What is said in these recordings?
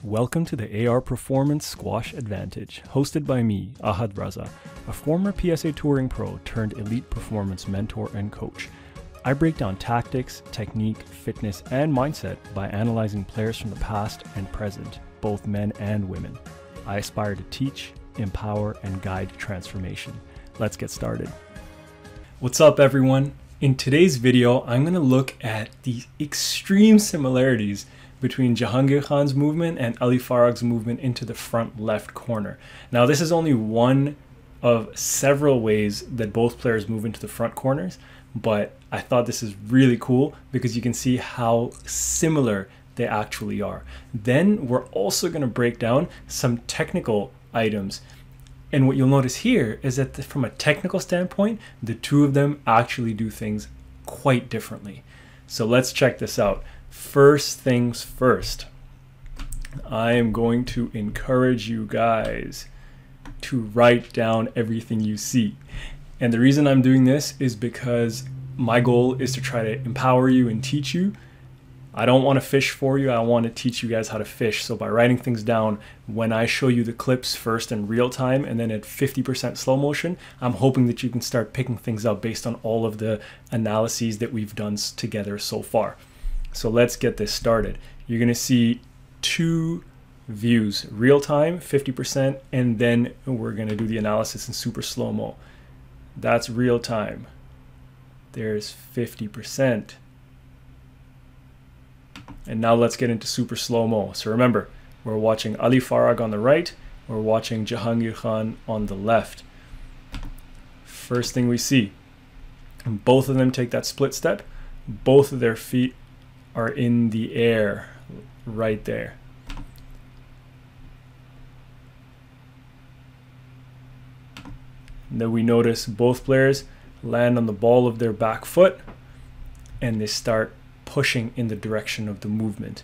Welcome to the AR Performance Squash Advantage, hosted by me, Ahad Raza, a former PSA Touring Pro turned elite performance mentor and coach. I break down tactics, technique, fitness, and mindset by analyzing players from the past and present, both men and women. I aspire to teach, empower, and guide transformation. Let's get started. What's up, everyone? In today's video, I'm going to look at the extreme similarities between Jahangir Khan's movement and Ali Farag's movement into the front left corner. Now, this is only one of several ways that both players move into the front corners, but I thought this is really cool because you can see how similar they actually are. Then we're also going to break down some technical items. And what you'll notice here is that from a technical standpoint, the two of them actually do things quite differently. So let's check this out. First things first, I am going to encourage you guys to write down everything you see. And the reason I'm doing this is because my goal is to try to empower you and teach you. I don't want to fish for you. I want to teach you guys how to fish. So by writing things down, when I show you the clips first in real time and then at 50% slow motion, I'm hoping that you can start picking things up based on all of the analyses that we've done together so far. So let's get this started. You're going to see two views, real time, 50%, and then we're going to do the analysis in super slow-mo. That's real time. There's 50%. And now let's get into super slow-mo. So remember, we're watching Ali Farag on the right, we're watching Jahangir Khan on the left. First thing we see, both of them take that split step, both of their feet are in the air right there. And then we notice both players land on the ball of their back foot and they start pushing in the direction of the movement.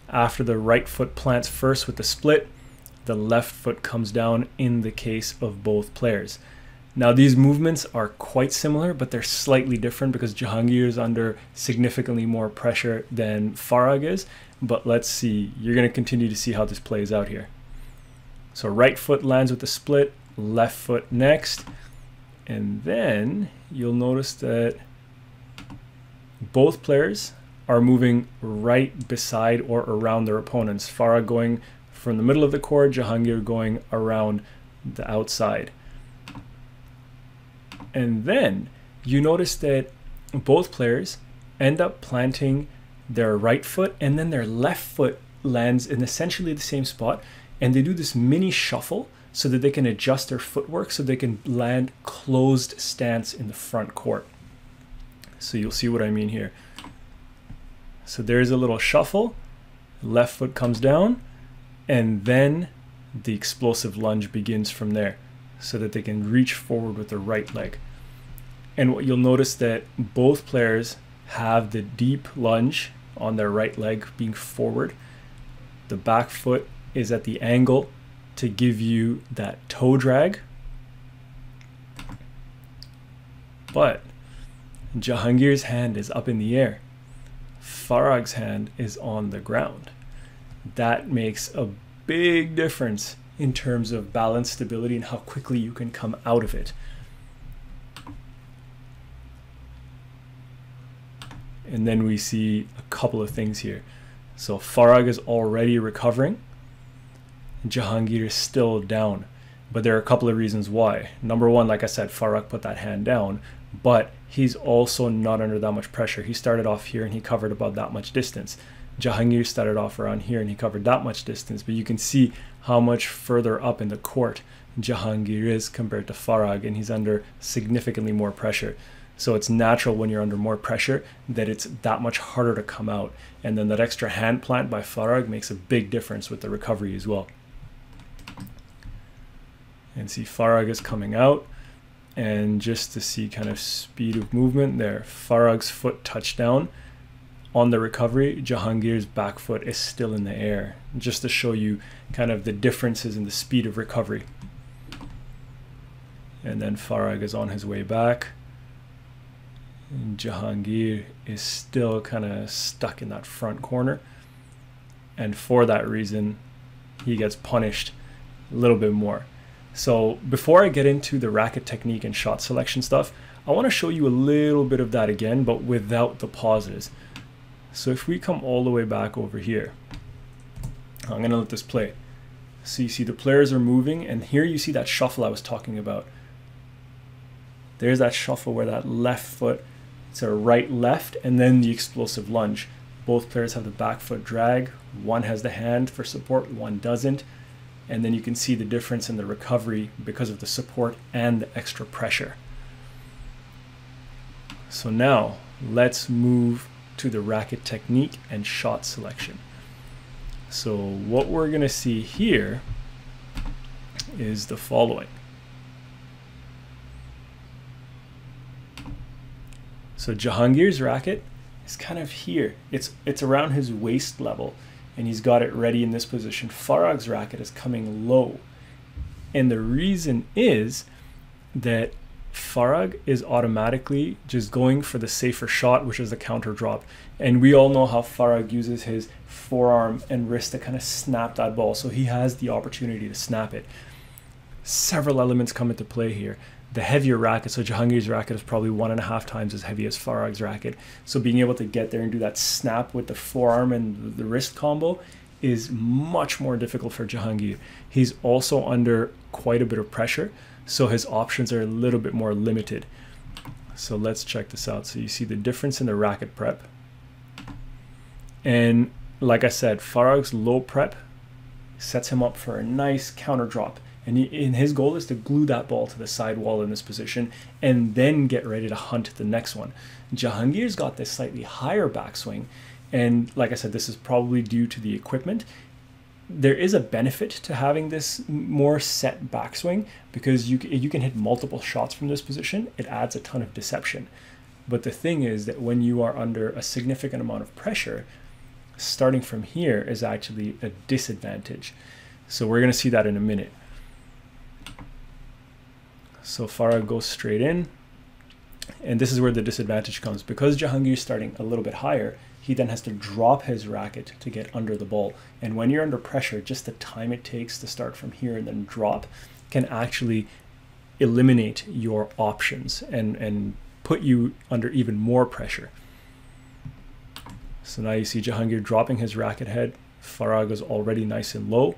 After the right foot plants first with the split, the left foot comes down in the case of both players. Now these movements are quite similar, but they're slightly different because Jahangir is under significantly more pressure than Farag is. But let's see, you're going to continue to see how this plays out here. So right foot lands with the split, left foot next, and then you'll notice that both players are moving right beside or around their opponents. Farag going from the middle of the court, Jahangir going around the outside. And then you notice that both players end up planting their right foot and then their left foot lands in essentially the same spot, and they do this mini shuffle so that they can adjust their footwork so they can land closed stance in the front court. So you'll see what I mean here. So there's a little shuffle, left foot comes down, and then the explosive lunge begins from there so that they can reach forward with the right leg. And what you'll notice that both players have the deep lunge on their right leg being forward. The back foot is at the angle to give you that toe drag. But Jahangir's hand is up in the air. Farag's hand is on the ground. That makes a big difference in terms of balance, stability, and how quickly you can come out of it. And then we see a couple of things here. So Farag is already recovering. Jahangir is still down. But there are a couple of reasons why. Number one, like I said, Farag put that hand down, but he's also not under that much pressure. He started off here and he covered about that much distance. Jahangir started off around here and he covered that much distance, but you can see how much further up in the court Jahangir is compared to Farag, and he's under significantly more pressure. So it's natural when you're under more pressure that it's that much harder to come out. And then that extra hand plant by Farag makes a big difference with the recovery as well. And see Farag is coming out, and just to see kind of speed of movement there, Farag's foot touched down. On the recovery, Jahangir's back foot is still in the air, just to show you kind of the differences in the speed of recovery. And then Farag is on his way back. And Jahangir is still kind of stuck in that front corner. And for that reason, he gets punished a little bit more. So before I get into the racket technique and shot selection stuff, I want to show you a little bit of that again, but without the pauses. So if we come all the way back over here, I'm going to let this play. So you see the players are moving, and here you see that shuffle I was talking about. There's that shuffle where that left foot, it's a right left, and then the explosive lunge. Both players have the back foot drag. One has the hand for support, one doesn't. And then you can see the difference in the recovery because of the support and the extra pressure. So now let's move to the racket technique and shot selection. So what we're going to see here is the following. So Jahangir's racket is kind of here. It's around his waist level, and he's got it ready in this position. Farag's racket is coming low. And the reason is that Farag is automatically just going for the safer shot, which is the counter drop. And we all know how Farag uses his forearm and wrist to kind of snap that ball. So he has the opportunity to snap it. Several elements come into play here. The heavier racket, so Jahangir's racket is probably 1.5 times as heavy as Farag's racket. So being able to get there and do that snap with the forearm and the wrist combo is much more difficult for Jahangir. He's also under quite a bit of pressure, so his options are a little bit more limited. So let's check this out. So you see the difference in the racket prep. And like I said, Farag's low prep sets him up for a nice counter drop. And his goal is to glue that ball to the side wall in this position and then get ready to hunt the next one. Jahangir's got this slightly higher backswing. And like I said, this is probably due to the equipment. There is a benefit to having this more set backswing because you can hit multiple shots from this position. It adds a ton of deception. But the thing is that when you are under a significant amount of pressure, starting from here is actually a disadvantage. So we're going to see that in a minute. So Farag goes straight in, and this is where the disadvantage comes. Because Jahangir is starting a little bit higher, he then has to drop his racket to get under the ball. And when you're under pressure, just the time it takes to start from here and then drop can actually eliminate your options and put you under even more pressure. So now you see Jahangir dropping his racket head. Farag is already nice and low.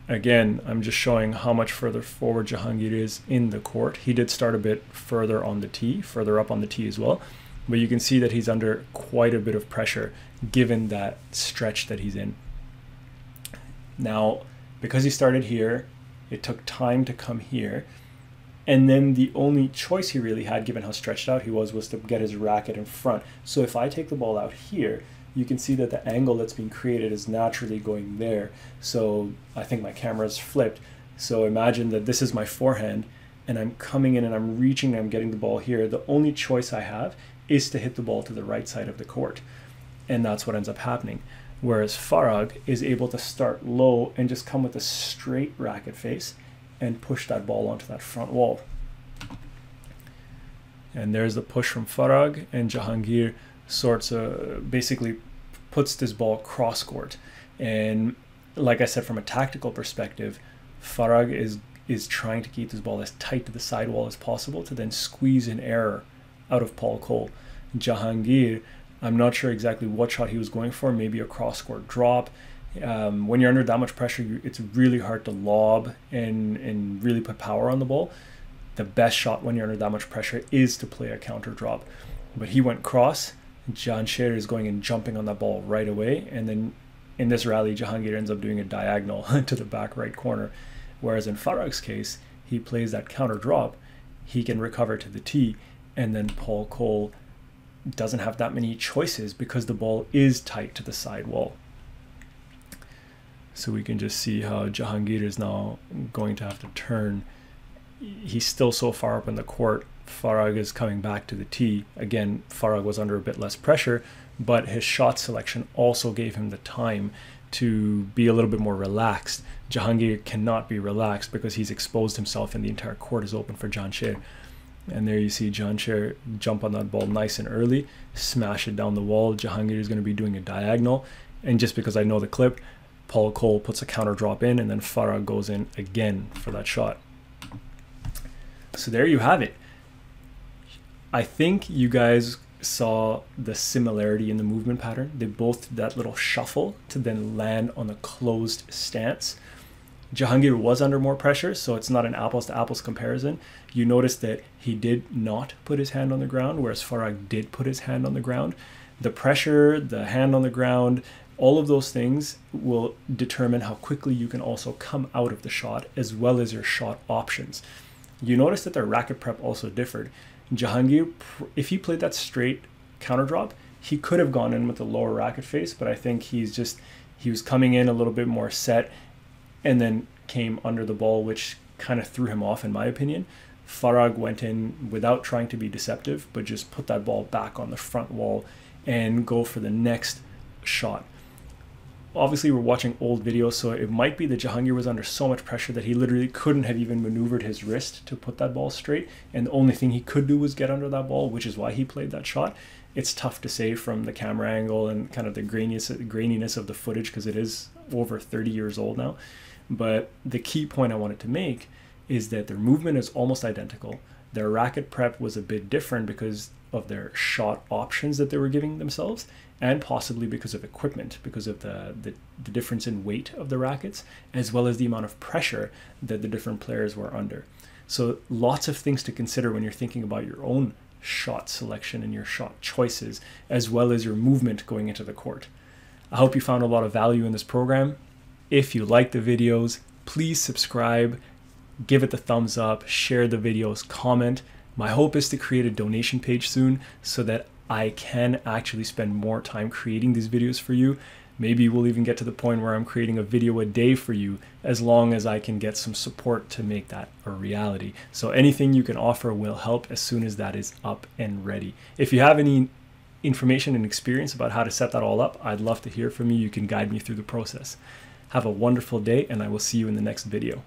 Again, I'm just showing how much further forward Jahangir is in the court. He did start a bit further on the tee, further up on the tee as well. But you can see that he's under quite a bit of pressure given that stretch that he's in. Now, because he started here, it took time to come here. And then the only choice he really had, given how stretched out he was to get his racket in front. So if I take the ball out here, you can see that the angle that's being created is naturally going there. So I think my camera's flipped. So imagine that this is my forehand and I'm coming in and I'm reaching and I'm getting the ball here. The only choice I have is to hit the ball to the right side of the court. And that's what ends up happening. Whereas Farag is able to start low and just come with a straight racket face and push that ball onto that front wall. And there's the push from Farag, and Jahangir basically puts this ball cross court. And like I said, from a tactical perspective, Farag is trying to keep this ball as tight to the sidewall as possible to then squeeze an error out of Paul Cole. Jahangir, I'm not sure exactly what shot he was going for, maybe a cross court drop. When you're under that much pressure, it's really hard to lob and really put power on the ball. The best shot when you're under that much pressure is to play a counter drop. But he went cross. Jahangir is going and jumping on that ball right away, and then in this rally Jahangir ends up doing a diagonal to the back right corner, whereas in Farag's case he plays that counter drop, he can recover to the tee, and then Paul Cole doesn't have that many choices because the ball is tight to the side wall. So we can just see how Jahangir is now going to have to turn. He's still so far up in the court. Farag is coming back to the tee. Again, Farag was under a bit less pressure, but his shot selection also gave him the time to be a little bit more relaxed. Jahangir cannot be relaxed because he's exposed himself and the entire court is open for Jahangir. And there you see Jahangir jump on that ball nice and early, smash it down the wall. Jahangir is going to be doing a diagonal. And just because I know the clip, Paul Cole puts a counter drop in, and then Farag goes in again for that shot. So there you have it. I think you guys saw the similarity in the movement pattern. They both did that little shuffle to then land on a closed stance. Jahangir was under more pressure, so it's not an apples to apples comparison. You notice that he did not put his hand on the ground, whereas Farag did put his hand on the ground. The pressure, the hand on the ground, all of those things will determine how quickly you can also come out of the shot, as well as your shot options. You notice that their racket prep also differed. Jahangir, if he played that straight counter drop, he could have gone in with the lower racket face, but I think he was coming in a little bit more set and then came under the ball, which kind of threw him off in my opinion. Farag went in without trying to be deceptive, but just put that ball back on the front wall and go for the next shot. Obviously we're watching old videos, so it might be that Jahangir was under so much pressure that he literally couldn't have even maneuvered his wrist to put that ball straight, and the only thing he could do was get under that ball, which is why he played that shot. It's tough to say from the camera angle and kind of the graininess of the footage, because it is over 30 years old now. But the key point I wanted to make is that their movement is almost identical. Their racket prep was a bit different because of their shot options that they were giving themselves, and possibly because of equipment, because of the difference in weight of the rackets, as well as the amount of pressure that the different players were under. So lots of things to consider when you're thinking about your own shot selection and your shot choices, as well as your movement going into the court. I hope you found a lot of value in this program. If you like the videos, please subscribe, give it the thumbs up, share the videos, comment. My hope is to create a donation page soon so that I can actually spend more time creating these videos for you. Maybe we'll even get to the point where I'm creating a video a day for you, as long as I can get some support to make that a reality. So anything you can offer will help as soon as that is up and ready. If you have any information and experience about how to set that all up, I'd love to hear from you. You can guide me through the process. Have a wonderful day, and I will see you in the next video.